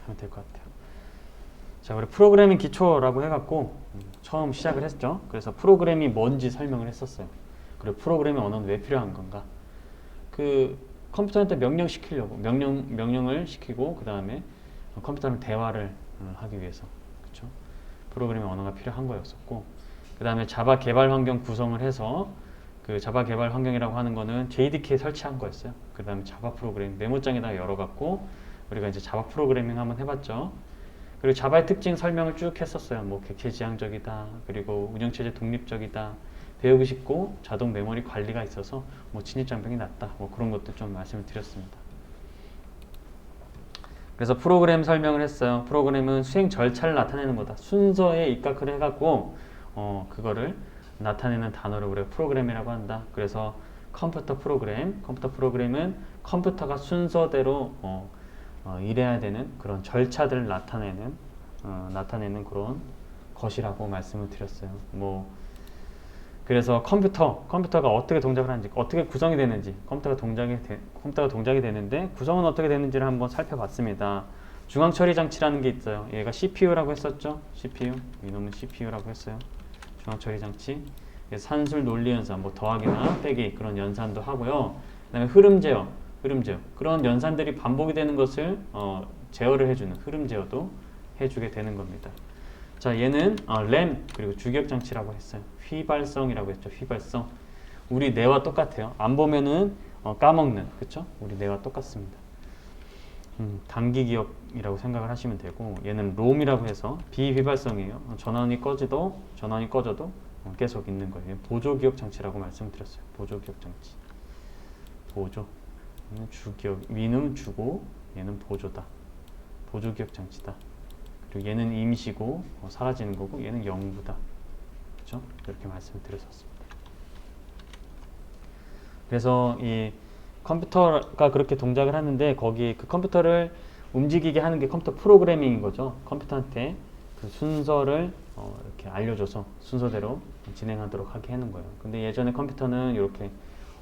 하면 될 것 같아요. 자, 우리 프로그래밍 기초라고 해갖고 처음 시작을 했죠. 그래서 프로그램이 뭔지 설명을 했었어요. 그리고 프로그래밍 언어는 왜 필요한 건가? 그 컴퓨터한테 명령을 시키고 그 다음에 컴퓨터랑 대화를 하기 위해서, 그렇죠? 프로그래밍 언어가 필요한 거였었고, 그 다음에 자바 개발 환경 구성을 해서 그 자바 개발 환경이라고 하는 거는 JDK 설치한 거였어요. 그 다음에 자바 프로그램 메모장에다가 열어갖고 우리가 이제 자바 프로그래밍 한번 해봤죠. 그리고 자바의 특징 설명을 쭉 했었어요. 뭐 객체지향적이다, 그리고 운영체제 독립적이다, 배우기 쉽고 자동 메모리 관리가 있어서 뭐 진입장벽이 낮다, 뭐 그런 것도 좀 말씀을 드렸습니다. 그래서 프로그램 설명을 했어요. 프로그램은 수행 절차를 나타내는 거다. 순서에 입각을 해갖고 그거를 나타내는 단어를 우리가 프로그램이라고 한다. 그래서 컴퓨터 프로그램은 컴퓨터가 순서대로 일해야 되는 그런 절차들을 나타내는 그런 것이라고 말씀을 드렸어요. 뭐 그래서 컴퓨터가 어떻게 동작을 하는지, 어떻게 구성이 되는지, 컴퓨터가 동작이 되는데 구성은 어떻게 되는지를 한번 살펴봤습니다. 중앙 처리 장치라는 게 있어요. 얘가 CPU라고 했었죠. CPU, 이놈은 CPU라고 했어요. 중앙 처리 장치. 산술 논리 연산, 뭐 더하기나 빼기 그런 연산도 하고요. 그다음에 흐름 제어. 그런 연산들이 반복이 되는 것을 제어를 해주는 흐름 제어도 해주게 되는 겁니다. 자, 얘는 램 그리고 주기억 장치라고 했어요. 휘발성이라고 했죠. 휘발성. 우리 뇌와 똑같아요. 안 보면은 까먹는, 그쵸? 우리 뇌와 똑같습니다. 단기 기억이라고 생각을 하시면 되고, 얘는 롬이라고 해서 비휘발성이에요. 전원이 꺼져도 계속 있는 거예요. 보조 기억 장치라고 말씀드렸어요. 보조 기억 장치. 보조. 주기억. 위는 주고 얘는 보조다. 보조 기억 장치다. 그리고 얘는 임시고 사라지는 거고, 얘는 영구다. 그렇죠? 이렇게 말씀을 드렸었습니다. 그래서 이 컴퓨터가 그렇게 동작을 하는데, 거기 그 컴퓨터를 움직이게 하는 게 컴퓨터 프로그래밍인 거죠. 컴퓨터한테 그 순서를 이렇게 알려줘서 순서대로 진행하도록 하게 하는 거예요. 근데 예전에 컴퓨터는 이렇게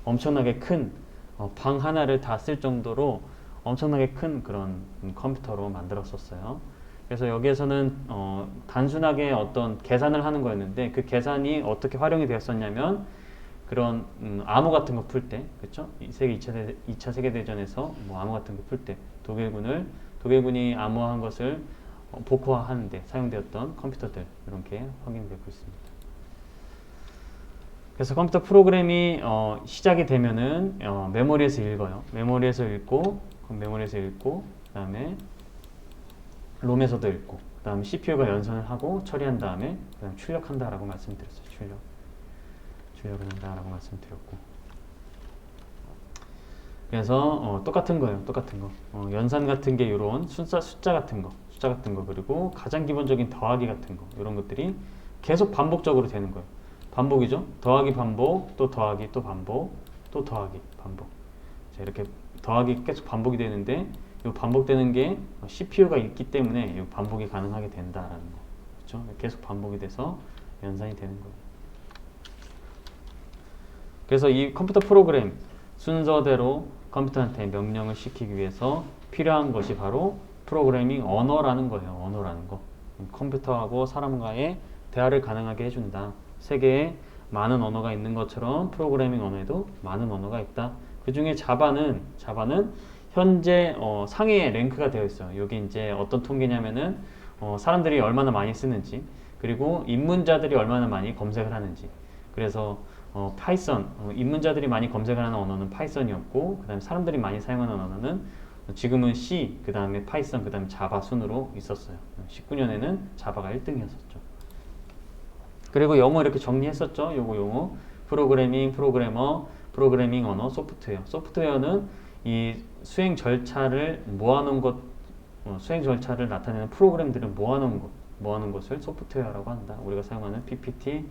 엄청나게 큰 방 하나를 다 쓸 정도로 엄청나게 큰 그런 컴퓨터로 만들었었어요. 그래서 여기에서는 단순하게 어떤 계산을 하는 거였는데, 그 계산이 어떻게 활용이 되었었냐면, 그런 암호 같은 거 풀 때, 그렇죠? 2차 세계대전에서 뭐 암호 같은 거 풀 때 독일군이 암호한 것을 복호화하는 데 사용되었던 컴퓨터들, 이런 게 확인되고 있습니다. 그래서 컴퓨터 프로그램이 시작이 되면은 메모리에서 읽어요. 메모리에서 읽고 그 다음에 롬에서도 읽고, 그 다음에 CPU가 연산을 하고 처리한 다음에 그 다음에 출력한다라고 말씀드렸어요. 출력을 한다라고 말씀드렸고, 그래서 똑같은 거예요. 똑같은 거. 연산 같은 게 이런 숫자 같은 거, 그리고 가장 기본적인 더하기 같은 거, 이런 것들이 계속 반복적으로 되는 거예요. 반복이죠. 더하기 반복, 또 더하기, 또 반복, 또 더하기 반복. 자, 이렇게 더하기 계속 반복이 되는데, 이 반복되는 게 CPU가 있기 때문에 이 반복이 가능하게 된다라는 거. 그렇죠? 계속 반복이 돼서 연산이 되는 거예요. 그래서 이 컴퓨터 프로그램 순서대로 컴퓨터한테 명령을 시키기 위해서 필요한 것이 바로 프로그래밍 언어라는 거예요. 언어라는 거. 컴퓨터하고 사람과의 대화를 가능하게 해준다. 세계에 많은 언어가 있는 것처럼 프로그래밍 언어에도 많은 언어가 있다. 그 중에 자바는 현재 상위에 랭크가 되어 있어요. 여기 이제 어떤 통계냐면은 사람들이 얼마나 많이 쓰는지, 그리고 입문자들이 얼마나 많이 검색을 하는지. 그래서 파이썬, 입문자들이 많이 검색을 하는 언어는 파이썬이었고, 그 다음에 사람들이 많이 사용하는 언어는 지금은 C, 그 다음에 파이썬, 그 다음에 자바 순으로 있었어요. 19년에는 자바가 1등이었었죠. 그리고 영어 이렇게 정리했었죠. 요거 용어. 프로그래밍, 프로그래머, 프로그래밍 언어, 소프트웨어. 소프트웨어는 이 수행 절차를 모아놓은 것, 수행 절차를 나타내는 프로그램들을 모아놓은 것을 소프트웨어라고 한다. 우리가 사용하는 PPT,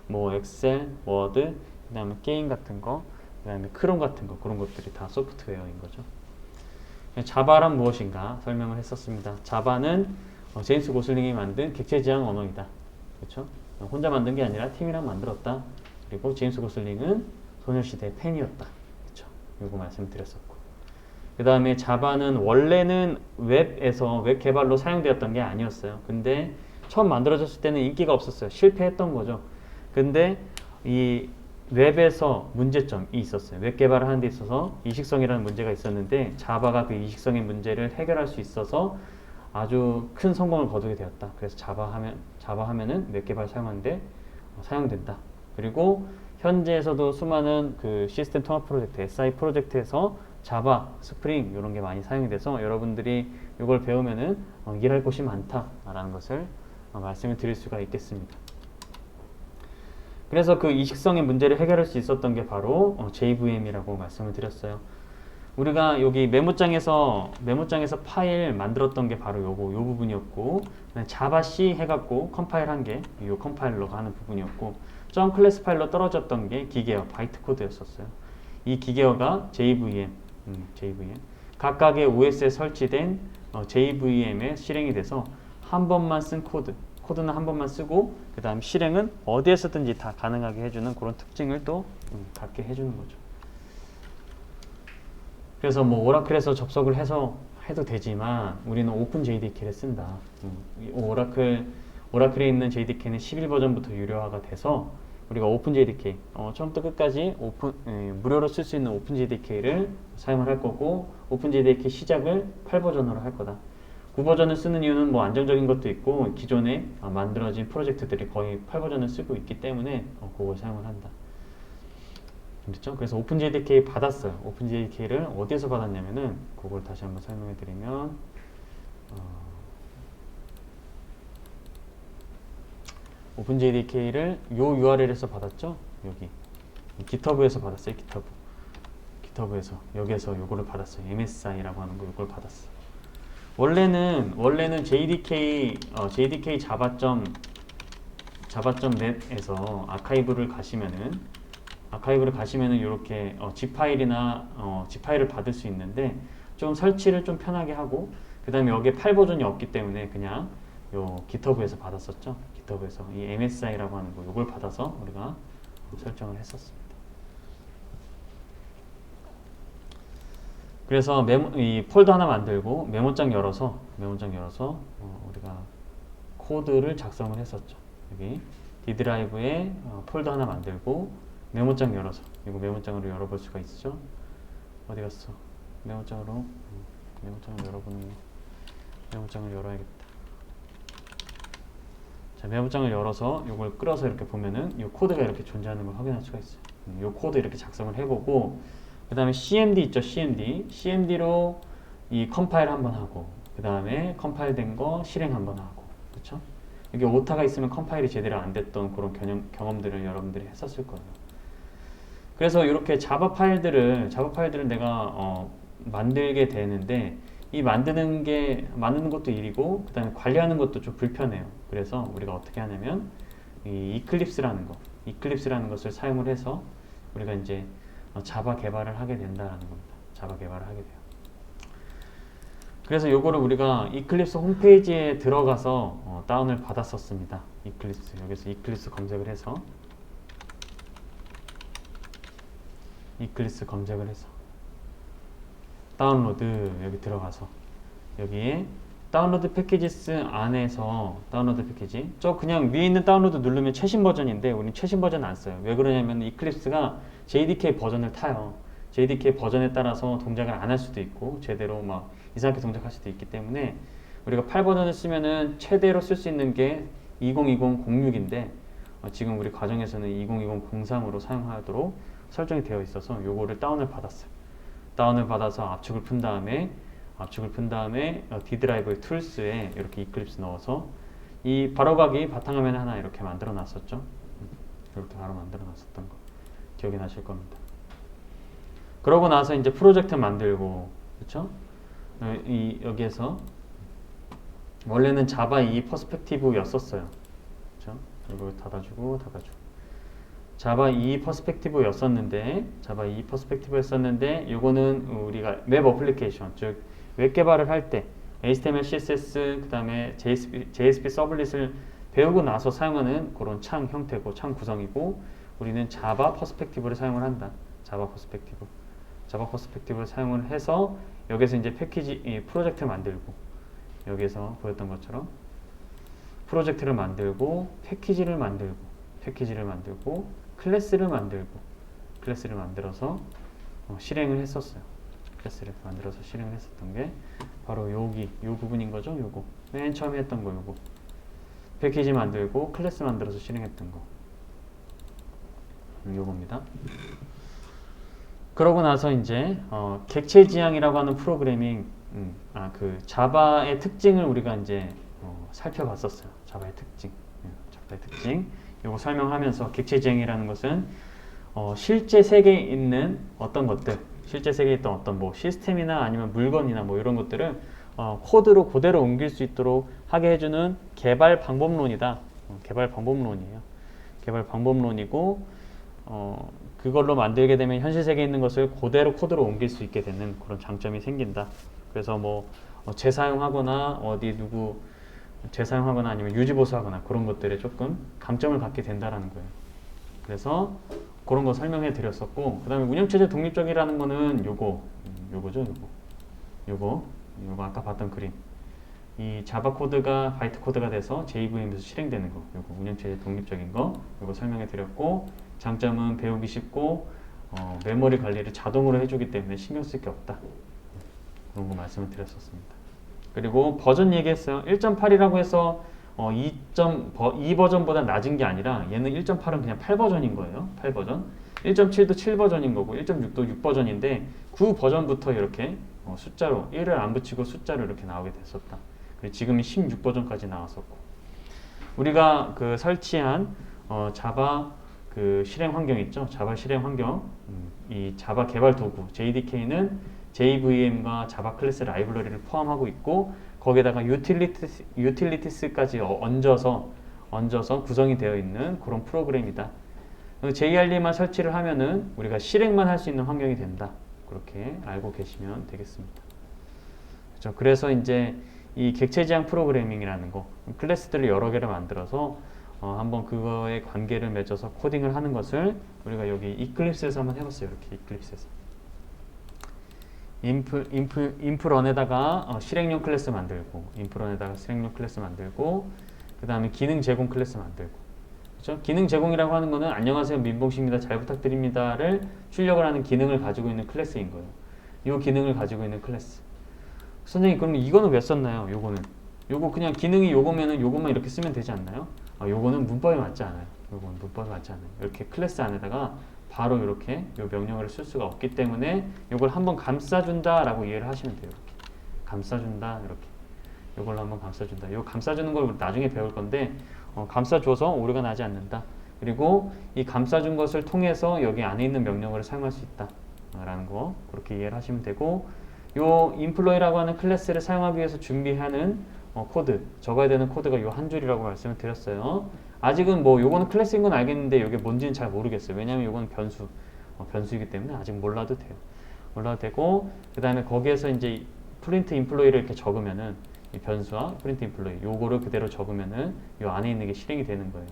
뭐 엑셀, 워드, 그 다음에 게임 같은 거, 그 다음에 크롬 같은 거, 그런 것들이 다 소프트웨어인 거죠. 자바란 무엇인가 설명을 했었습니다. 자바는 제임스 고슬링이 만든 객체지향 언어이다. 그렇죠? 혼자 만든 게 아니라 팀이랑 만들었다. 그리고 제임스 고슬링은 소녀시대 팬이었다. 그렇죠? 이거 말씀드렸었고, 그 다음에 자바는 원래는 웹에서 웹 개발로 사용되었던 게 아니었어요. 근데 처음 만들어졌을 때는 인기가 없었어요. 실패했던 거죠. 근데 이 웹에서 문제점이 있었어요. 웹 개발을 하는 데 있어서 이식성이라는 문제가 있었는데 자바가 그 이식성의 문제를 해결할 수 있어서 아주 큰 성공을 거두게 되었다. 그래서 자바 하면은 웹 개발 사용하는데 사용된다. 그리고 현재에서도 수많은 그 시스템 통합 프로젝트, SI 프로젝트에서 자바, 스프링 이런 게 많이 사용이 돼서 여러분들이 이걸 배우면은 일할 곳이 많다라는 것을 말씀을 드릴 수가 있겠습니다. 그래서 그 이식성의 문제를 해결할 수 있었던 게 바로 JVM이라고 말씀을 드렸어요. 우리가 여기 메모장에서 파일 만들었던 게 바로 요 부분이었고, 자바 C 해갖고 컴파일한 게 이 컴파일러가 하는 부분이었고, 점 클래스 파일로 떨어졌던 게 기계어 바이트 코드였었어요. 이 기계어가 JVM. 각각의 OS에 설치된 JVM에 실행이 돼서 한 번만 쓴 코드는 한 번만 쓰고 그 다음 실행은 어디에서든지 다 가능하게 해주는 그런 특징을 또 갖게 해주는 거죠. 그래서 뭐 오라클에서 접속을 해서 해도 되지만 우리는 오픈 JDK를 쓴다. 오라클에 있는 JDK는 11버전부터 유료화가 돼서 우리가 오픈 JDK 처음부터 끝까지 무료로 쓸 수 있는 오픈 JDK를 사용을 할 거고, 오픈 JDK 시작을 8버전으로 할 거다. 9버전을 쓰는 이유는 뭐 안정적인 것도 있고 기존에 만들어진 프로젝트들이 거의 8버전을 쓰고 있기 때문에 그걸 사용을 한다. 그렇죠? 그래서 오픈 JDK 받았어요. 오픈 JDK를 어디에서 받았냐면은 그걸 다시 한번 설명해 드리면 오픈 JDK를 요 URL에서 받았죠? 여기 GitHub에서 받았어요. GitHub에서 여기에서 요거를 받았어요. MSI라고 하는 거 요걸 받았어. 원래는 JDK java.net에서 아카이브를 가시면은 이렇게 zip 파일을 받을 수 있는데 좀 설치를 좀 편하게 하고, 그 다음에 여기에 8버전이 없기 때문에 그냥 요 GitHub에서 받았었죠. GitHub에서 이 MSI라고 하는 거 요걸 받아서 우리가 설정을 했었습니다. 그래서 이 폴더 하나 만들고 메모장 열어서 우리가 코드를 작성을 했었죠. 여기 D 드라이브에 폴더 하나 만들고 메모장 열어서, 이거 메모장으로 열어볼 수가 있죠. 어디 갔어? 메모장을 열어야겠다. 자, 메모장을 열어서 이걸 끌어서 이렇게 보면은 이 코드가 이렇게 존재하는 걸 확인할 수가 있어요. 이 코드 이렇게 작성을 해보고, 그 다음에 CMD 있죠. CMD로 이 컴파일 한번 하고, 그 다음에 컴파일된 거 실행 한번 하고, 그렇죠? 여기 오타가 있으면 컴파일이 제대로 안 됐던 그런 경험들을 여러분들이 했었을 거예요. 그래서 이렇게 자바 파일들을 내가 만들게 되는데, 이 만드는 것도 일이고 그 다음에 관리하는 것도 좀 불편해요. 그래서 우리가 어떻게 하냐면 이 이클립스라는 것을 사용을 해서 우리가 이제 자바 개발을 하게 된다라는 겁니다. 자바 개발을 하게 돼요. 그래서 요거를 우리가 이클립스 홈페이지에 들어가서 다운을 받았었습니다. 여기서 이클립스 검색을 해서 다운로드, 여기 들어가서 여기에 다운로드 패키지스 안에서 다운로드 패키지, 그냥 위에 있는 다운로드 누르면 최신 버전인데 우리는 최신 버전 안 써요. 왜 그러냐면 이클립스가 JDK 버전을 타요. JDK 버전에 따라서 동작을 안 할 수도 있고 제대로 막 이상하게 동작할 수도 있기 때문에 우리가 8버전을 쓰면은 최대로 쓸 수 있는 게 2020-06인데 지금 우리 과정에서는 2020-03으로 사용하도록 설정이 되어 있어서 요거를 다운을 받았어요. 다운을 받아서 압축을 푼 다음에 D 드라이브 툴스에 이렇게 이클립스 넣어서 이 바로가기 바탕화면 하나 이렇게 만들어 놨었죠. 이렇게 바로 만들어 놨었던 거 기억이 나실 겁니다. 그러고 나서 이제 프로젝트 만들고, 그렇죠? 여기에서 원래는 자바 2 퍼스펙티브였었어요. 그렇죠? 이걸 닫아주고 자바 2 퍼스펙티브였었는데 요거는 우리가 웹 어플리케이션, 즉 웹 개발을 할 때 HTML, CSS, 그 다음에 JSP 서블릿을 배우고 나서 사용하는 그런 창 형태고 창 구성이고, 우리는 자바 퍼스펙티브를 사용을 한다. 자바 퍼스펙티브를 사용을 해서 여기서 이제 패키지 프로젝트를 만들고, 여기서 보였던 것처럼 프로젝트를 만들고 패키지를 만들고 클래스를 만들어서 실행을 했었어요. 클래스를 만들어서 실행을 했었던 게 바로 여기 요 부분인 거죠. 요거 맨 처음에 했던 거, 요거 패키지 만들고 클래스 만들어서 실행했던 거, 요겁니다. 그러고 나서 이제 객체 지향이라고 하는 프로그래밍, 그 자바의 특징을 우리가 이제 살펴봤었어요. 자바의 특징. 요거 설명하면서 객체 지향이라는 것은 실제 세계에 있는 어떤 것들, 실제 세계에 있던 어떤 뭐 시스템이나 아니면 물건이나 뭐 이런 것들을 코드로 그대로 옮길 수 있도록 하게 해주는 개발 방법론이다. 개발 방법론이에요. 개발 방법론이고, 그걸로 만들게 되면 현실 세계에 있는 것을 그대로 코드로 옮길 수 있게 되는 그런 장점이 생긴다. 그래서 뭐 재사용하거나 어디 누구 재사용하거나 아니면 유지보수하거나 그런 것들에 조금 강점을 갖게 된다라는 거예요. 그래서 그런 거 설명해 드렸었고, 그 다음에 운영체제 독립적이라는 거는 요거죠. 요거 아까 봤던 그림, 이 자바 코드가 바이트 코드가 돼서 JVM에서 실행되는 거, 요거 운영체제 독립적인 거, 요거 설명해 드렸고, 장점은 배우기 쉽고 메모리 관리를 자동으로 해주기 때문에 신경 쓸 게 없다, 그런 거 말씀을 드렸었습니다. 그리고 버전 얘기했어요. 1.8이라고 해서 2 버전보다 낮은 게 아니라 얘는 1.8은 그냥 8버전인 거예요. 8버전. 1.7도 7버전인 거고 1.6도 6버전인데 9 버전부터 이렇게 숫자로 1을 안 붙이고 숫자로 이렇게 나오게 됐었다. 그리고 지금이 16버전까지 나왔었고, 우리가 그 설치한 자바 그 실행 환경 있죠. 자바 실행 환경, 이 자바 개발 도구 JDK는 JVM과 자바 클래스 라이브러리를 포함하고 있고, 거기에다가 유틸리티스까지 얹어서 구성이 되어 있는 그런 프로그램이다. JRD만 설치를 하면은 우리가 실행만 할 수 있는 환경이 된다. 그렇게 알고 계시면 되겠습니다. 그렇죠? 그래서 이제 이 객체 지향 프로그래밍이라는 거, 클래스들을 여러 개를 만들어서 한번 그거에 관계를 맺어서 코딩을 하는 것을 우리가 여기 이클립스에서 한번 해봤어요. 이렇게 이클립스에서 인프런에다가 실행용 클래스 만들고, 그 다음에 기능 제공 클래스 만들고, 그렇죠? 기능 제공이라고 하는 거는 안녕하세요 민봉식입니다 잘 부탁드립니다를 출력을 하는 기능을 가지고 있는 클래스인 거예요. 이 기능을 가지고 있는 클래스. 선생님 그럼 이거는 왜 썼나요? 요거 그냥 기능이 요거면은 요것만 이렇게 쓰면 되지 않나요? 요거는 문법에 맞지 않아요. 이렇게 클래스 안에다가 바로 이렇게 요 명령어를 쓸 수가 없기 때문에 요걸 한번 감싸준다 라고 이해를 하시면 돼요. 이렇게 감싸준다, 이렇게 요걸로 한번 감싸준다. 요 감싸주는 걸 나중에 배울 건데, 감싸줘서 오류가 나지 않는다. 그리고 이 감싸준 것을 통해서 여기 안에 있는 명령어를 사용할 수 있다 라는 거, 그렇게 이해를 하시면 되고, 요 인플로이라고 하는 클래스를 사용하기 위해서 준비하는 코드, 적어야 되는 코드가 요 한 줄이라고 말씀을 드렸어요. 아직은 뭐 요거는 클래스인 건 알겠는데 이게 뭔지는 잘 모르겠어요. 왜냐면 요거는 변수이기 때문에 아직 몰라도 돼요. 몰라도 되고, 그 다음에 거기에서 이제 프린트 인플로이를 이렇게 적으면은 이 변수와 프린트 인플로이 요거를 그대로 적으면은 요 안에 있는 게 실행이 되는 거예요.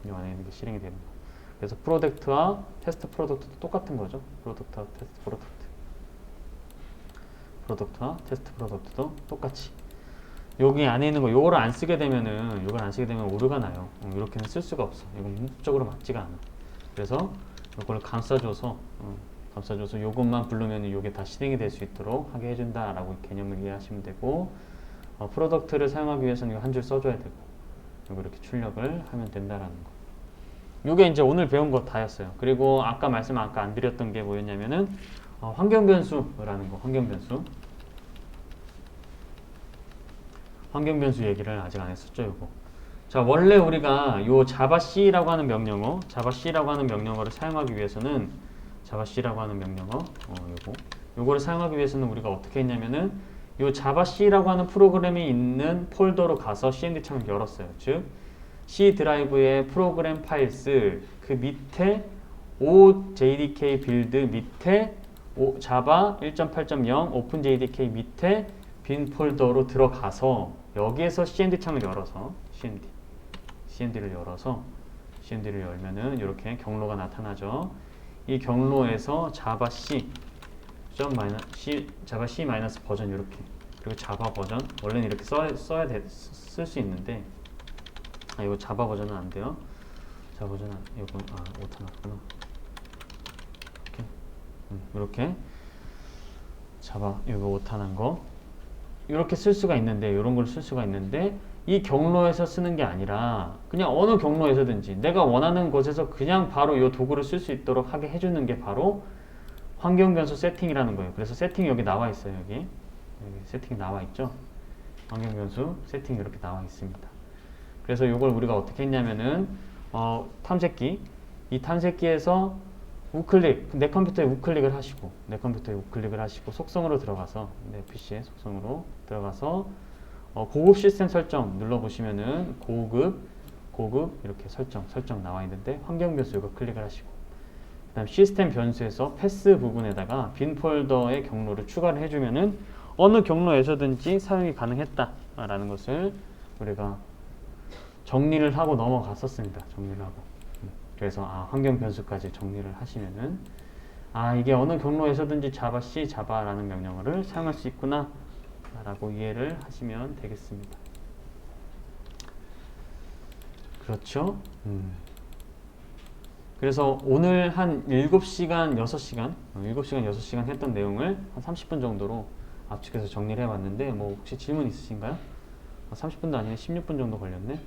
요 안에 있는 게 실행이 되는 거예요. 그래서 프로덕트와 테스트 프로덕트도 똑같은 거죠. 프로덕트와 테스트 프로덕트도 똑같이 여기 안에 있는 거 요거를 안 쓰게 되면은 오류가 나요. 이렇게는 쓸 수가 없어. 이건 문법적으로 맞지가 않아. 그래서 요걸 감싸줘서 요것만 부르면 요게 다 실행이 될 수 있도록 하게 해준다 라고 개념을 이해하시면 되고, 프로덕트를 사용하기 위해서는 이거 한 줄 써줘야 되고, 요거 이렇게 출력을 하면 된다라는 거. 요게 이제 오늘 배운 거 다였어요. 그리고 아까 안 드렸던 게 뭐였냐면은 환경 변수라는 거, 환경 변수 얘기를 아직 안 했었죠, 요거. 자, 원래 우리가 요 자바C라고 하는 명령어를 사용하기 위해서는 요거를 사용하기 위해서는 우리가 어떻게 했냐면은 요 자바C라고 하는 프로그램이 있는 폴더로 가서 cmd 창을 열었어요. 즉 C 드라이브의 프로그램 파일스 그 밑에 OJDK 빌드 밑에 자바 1.8.0 오픈 JDK 밑에 빈 폴더로 들어가서 여기에서 cmd 창을 열어서 cmd를 열면은 이렇게 경로가 나타나죠. 이 경로에서 자바 C 자바 C 마이너스 버전 이렇게, 그리고 자바 버전 원래는 이렇게 쓸 수 있는데 이거 자바 버전은 안 돼요. 자바 버전은 이거 오타 났구나. 이렇게 자바 이거 오타 난 거 이렇게 쓸 수가 있는데, 이런 걸 쓸 수가 있는데 이 경로에서 쓰는 게 아니라 그냥 어느 경로에서든지 내가 원하는 곳에서 그냥 바로 이 도구를 쓸 수 있도록 하게 해주는 게 바로 환경 변수 세팅이라는 거예요. 그래서 세팅이 여기 나와 있어요. 여기 세팅이 나와 있죠. 환경 변수 세팅이 이렇게 나와 있습니다. 그래서 이걸 우리가 어떻게 했냐면은 탐색기, 이 탐색기에서 우클릭, 내 컴퓨터에 우클릭을 하시고 속성으로 들어가서, 내 PC의 속성으로 들어가서 고급 시스템 설정 눌러보시면은 고급 이렇게 설정 나와 있는데, 환경 변수 이거 클릭을 하시고, 그 다음 시스템 변수에서 패스 부분에다가 빈 폴더의 경로를 추가를 해주면은 어느 경로에서든지 사용이 가능했다 라는 것을 우리가 정리를 하고 넘어갔었습니다. 정리를 하고. 그래서 환경 변수까지 정리를 하시면은 이게 어느 경로에서든지 자바 C, 자바라는 명령어를 사용할 수 있구나 라고 이해를 하시면 되겠습니다. 그렇죠? 그래서 오늘 한 7시간, 6시간 했던 내용을 한 30분 정도로 압축해서 정리를 해봤는데, 뭐 혹시 질문 있으신가요? 30분도 아니네, 16분 정도 걸렸네.